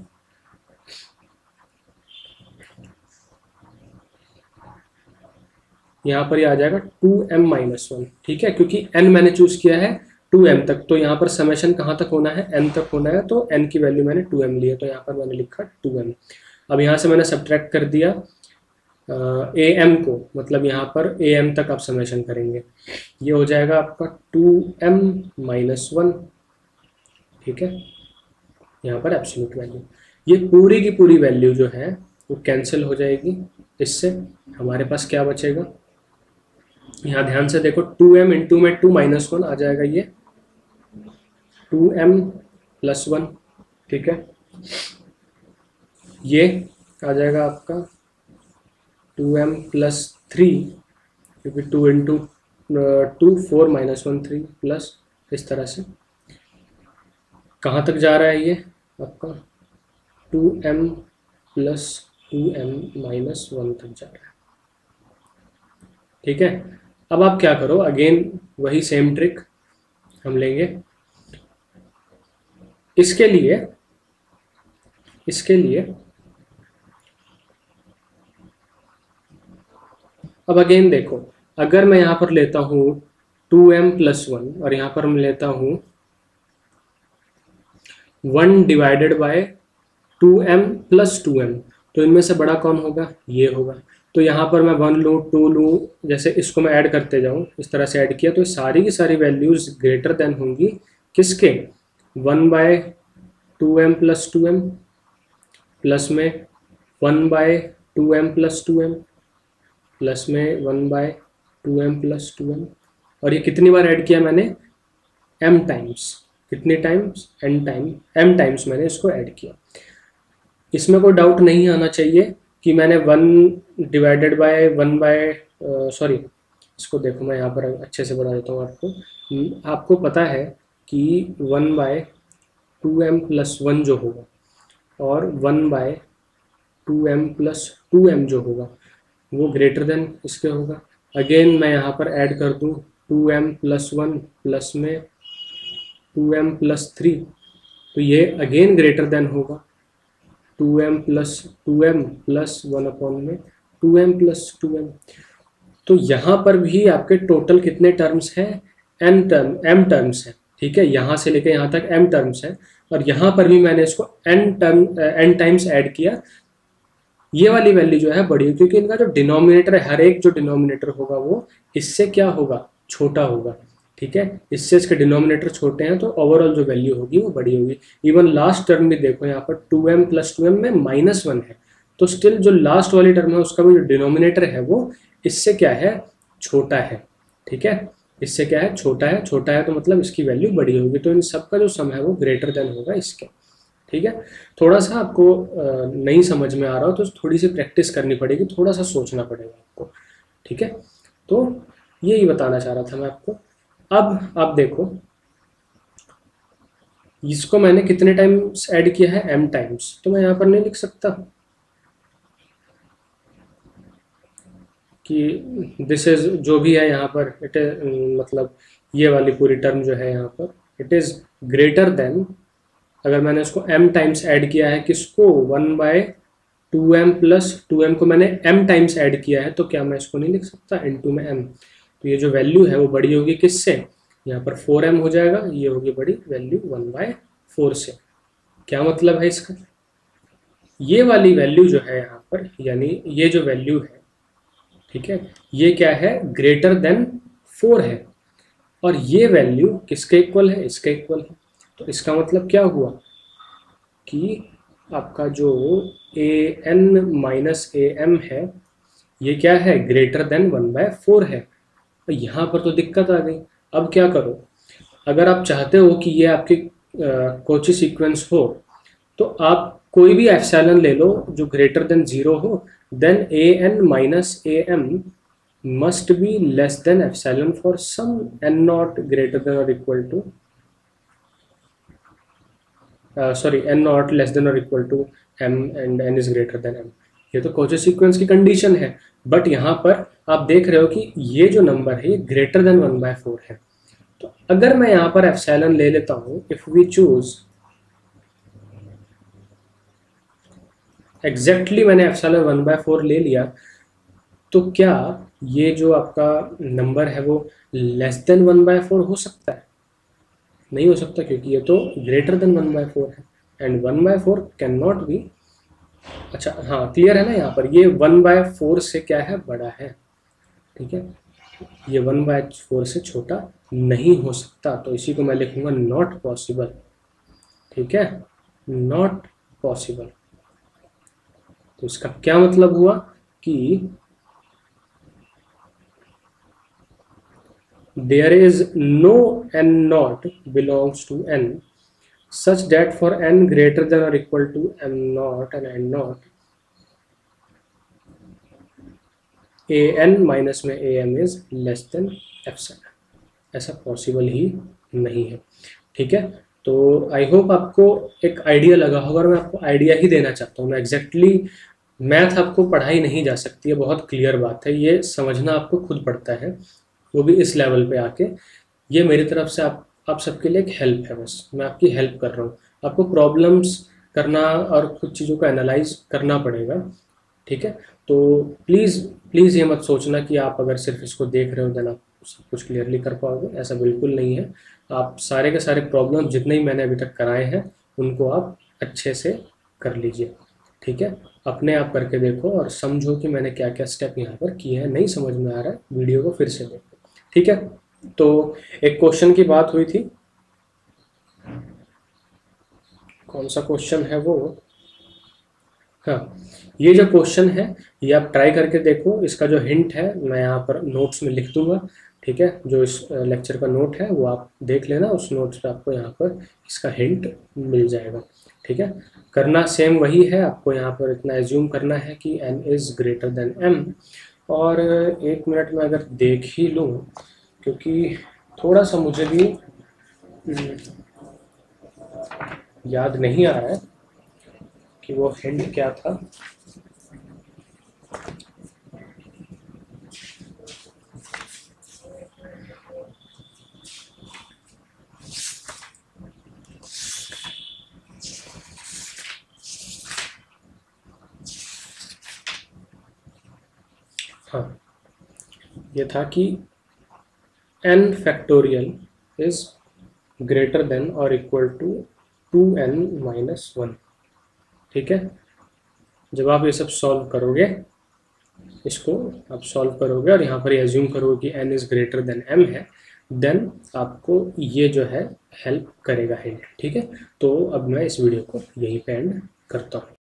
यहाँ पर ये आ जाएगा 2m-1। ठीक है, क्योंकि n मैंने चूज किया है 2m तक, तो यहाँ पर समेशन कहाँ तक होना है, n तक होना है, तो n की वैल्यू मैंने 2m ली है, तो यहाँ पर मैंने लिखा 2m। अब यहाँ से मैंने सब्ट्रैक्ट कर दिया am को, मतलब यहाँ पर am तक आप समेशन करेंगे, ये हो जाएगा आपका 2m-1। ठीक है, यहाँ पर एब्सोल्यूट वैल्यू, ये पूरी की पूरी वैल्यू जो है वो कैंसिल हो जाएगी, इससे हमारे पास क्या बचेगा, यहाँ ध्यान से देखो, 2m इंटू में 2 माइनस 1 आ जाएगा, ये 2m प्लस 1, ठीक है। ये आ जाएगा आपका 2m प्लस 3, क्योंकि 2 इंटू 2 4 माइनस 1 3 प्लस, इस तरह से कहाँ तक जा रहा है ये आपका 2m प्लस 2m माइनस 1 तक जा रहा है, ठीक है। अब आप क्या करो, अगेन वही सेम ट्रिक हम लेंगे। इसके लिए अब अगेन देखो, अगर मैं यहाँ पर लेता हूँ 2m प्लस 1 और यहाँ पर मैं लेता हूँ 1 divided bye 2m plus 2m, तो इनमें से बड़ा कौन होगा, ये होगा। तो यहाँ पर मैं 1 लूँ 2 लूँ, जैसे इसको मैं ऐड करते जाऊँ, इस तरह से ऐड किया, तो सारी की सारी वैल्यूज ग्रेटर देन होंगी किसके, 1 bye 2m plus 2m plus में 1 bye 2m plus 2m plus में 1 बाय 2m प्लस 2m। और ये कितनी बार ऐड किया मैंने, m टाइम्स, कितने टाइम्स, m टाइम्स मैंने इसको ऐड किया। इसमें कोई डाउट नहीं आना चाहिए कि मैंने 1 डिवाइडेड बाय 1 बाय सॉरी, इसको देखो मैं यहाँ पर अच्छे से बता देता हूँ आपको। आपको पता है कि 1 बाय 2m प्लस 1 जो होगा और 1 बाय 2m प्लस 2m जो होगा वो ग्रेटर देन इसके होगा। अगेन मैं यहाँ पर ऐड कर दूँ 2m प्लस 1 प्लस में 2m प्लस 3, तो ये अगेन ग्रेटर देन होगा 2m plus 2m plus 1 upon में 2m प्लस 2m। तो यहाँ पर भी आपके टोटल कितने टर्म्स हैं, m टर्म्स है, ठीक है। यहाँ से लेकर यहाँ तक m टर्म्स है, और यहाँ पर भी मैंने इसको n टाइम्स ऐड किया। ये वाली वैल्यू जो है बड़ी, क्योंकि इनका जो डिनोमिनेटर है, हर एक जो डिनोमिनेटर होगा वो इससे क्या होगा, छोटा होगा, ठीक है। इससे इसके डिनोमिनेटर छोटे हैं तो ओवरऑल जो वैल्यू होगी वो बड़ी होगी। इवन लास्ट टर्म भी देखो, यहाँ पर 2m प्लस 2m में -1 है, तो स्टिल जो लास्ट वाली टर्म है उसका भी जो डिनोमिनेटर है वो इससे क्या है, छोटा है, ठीक है। इससे क्या है, छोटा है, छोटा है तो मतलब इसकी वैल्यू बड़ी होगी। तो इन सब का जो सम है वो ग्रेटर देन होगा इसके, ठीक है। थोड़ा सा आपको नहीं समझ में आ रहा हो तो थोड़ी सी प्रैक्टिस करनी पड़ेगी, थोड़ा सा सोचना पड़ेगा आपको, ठीक है। तो यही बताना चाह रहा था मैं आपको। अब आप देखो, इसको मैंने कितने टाइम्स ऐड किया है, m टाइम्स, तो मैं यहाँ पर नहीं लिख सकता कि दिस इज जो भी है यहाँ पर, इट इज मतलब ये वाली पूरी टर्म जो है यहाँ पर इट इज ग्रेटर देन, अगर मैंने इसको m टाइम्स ऐड किया है किसको, 1 बाय 2m प्लस 2m को मैंने m टाइम्स ऐड किया है, तो क्या मैं इसको नहीं लिख सकता इनटू में m। तो ये जो वैल्यू है वो बड़ी होगी किससे, यहाँ पर 4m हो जाएगा, ये होगी बड़ी वैल्यू 1 बाय 4 से। क्या मतलब है इसका, ये वाली वैल्यू जो है यहाँ पर, यानी ये जो वैल्यू है, ठीक है, ये क्या है, ग्रेटर देन 4 है, और ये वैल्यू किसके इक्वल है, इसके इक्वल है। तो इसका मतलब क्या हुआ कि आपका जो an माइनस am है ये क्या है, ग्रेटर देन 1 बाय 4 है। तो यहाँ पर तो दिक्कत आ गई। अब क्या करो, अगर आप चाहते हो कि ये आपके कोची सीक्वेंस हो, तो आप कोई भी एप्सिलॉन ले लो जो ग्रेटर देन 0 हो, then an minus am must be less than epsilon for some n naught greater than or equal to n naught less than or equal to m and n is greater than m। ये तो Kochi sequence की condition है, but यहाँ पर आप देख रहे हो कि ये जो नंबर है ये ग्रेटर देन 1 बाय 4 है। तो अगर मैं यहाँ पर एप्सिलॉन ले लेता हूँ, इफ वी चूज एग्जैक्टली मैंने एप्सिलॉन 1 बाय 4 ले लिया, तो क्या ये जो आपका नंबर है वो लेस देन 1 बाय 4 हो सकता है, नहीं हो सकता, क्योंकि ये तो ग्रेटर देन 1 बाय 4 है, and 1 by 4 can not be. अच्छा हाँ, क्लियर है ना, यहाँ पर ये 1 बाय 4 से क्या है, बड़ा है, ठीक है, ये 1 बाय 4 से छोटा नहीं हो सकता, तो इसी को मैं लिखूंगा नॉट पॉसिबल, ठीक है, नॉट पॉसिबल। तो इसका क्या मतलब हुआ कि there is no n naught belongs to n such that for n greater than or equal to m naught and n naught a n minus में a m is less than epsilon, ऐसा possible ही नहीं है। ठीक है, तो I hope आपको एक idea लगा होगा, और मैं आपको आइडिया ही देना चाहता हूँ। मैं एग्जैक्टली मैथ आपको पढ़ाई नहीं जा सकती है, बहुत क्लियर बात है, ये समझना आपको खुद पड़ता है, वो भी इस लेवल पे आके। ये मेरी तरफ से आप सबके लिए एक हेल्प है, बस मैं आपकी हेल्प कर रहा हूँ। आपको प्रॉब्लम्स करना और कुछ चीज़ों को एनालाइज करना पड़ेगा। ठीक है, तो प्लीज़ प्लीज़ ये मत सोचना कि आप अगर सिर्फ इसको देख रहे हो देन आप सब कुछ क्लियरली कर पाओगे, ऐसा बिल्कुल नहीं है। आप सारे के सारे प्रॉब्लम जितने ही मैंने अभी तक कराए हैं उनको आप अच्छे से कर लीजिए। ठीक है, अपने आप करके देखो और समझो कि मैंने क्या क्या स्टेप यहाँ पर किए हैं। नहीं समझ में आ रहा है, वीडियो को फिर से देखो। ठीक है, तो एक क्वेश्चन की बात हुई थी, कौन सा क्वेश्चन है वो? हाँ, ये जो क्वेश्चन है ये आप ट्राई करके देखो। इसका जो हिंट है मैं यहाँ पर नोट्स में लिख दूंगा। ठीक है, जो इस लेक्चर का नोट है वो आप देख लेना, उस नोट्स पे आपको यहाँ पर इसका हिंट मिल जाएगा। ठीक है, करना सेम वही है, आपको यहाँ पर इतना एज्यूम करना है कि n is greater than m। और 1 मिनट में अगर देख ही लूँ, क्योंकि थोड़ा सा मुझे भी याद नहीं आ रहा है कि वो हिंट क्या था। हाँ, ये था कि n factorial is greater than और इक्वल टू 2n माइनस 1। ठीक है, जब आप ये सब सॉल्व करोगे, इसको आप सॉल्व करोगे और यहाँ पर एज्यूम करोगे कि n is greater than m है, देन आपको ये जो है हेल्प करेगा हिंट। ठीक है, तो अब मैं इस वीडियो को यहीं पे एंड करता हूँ।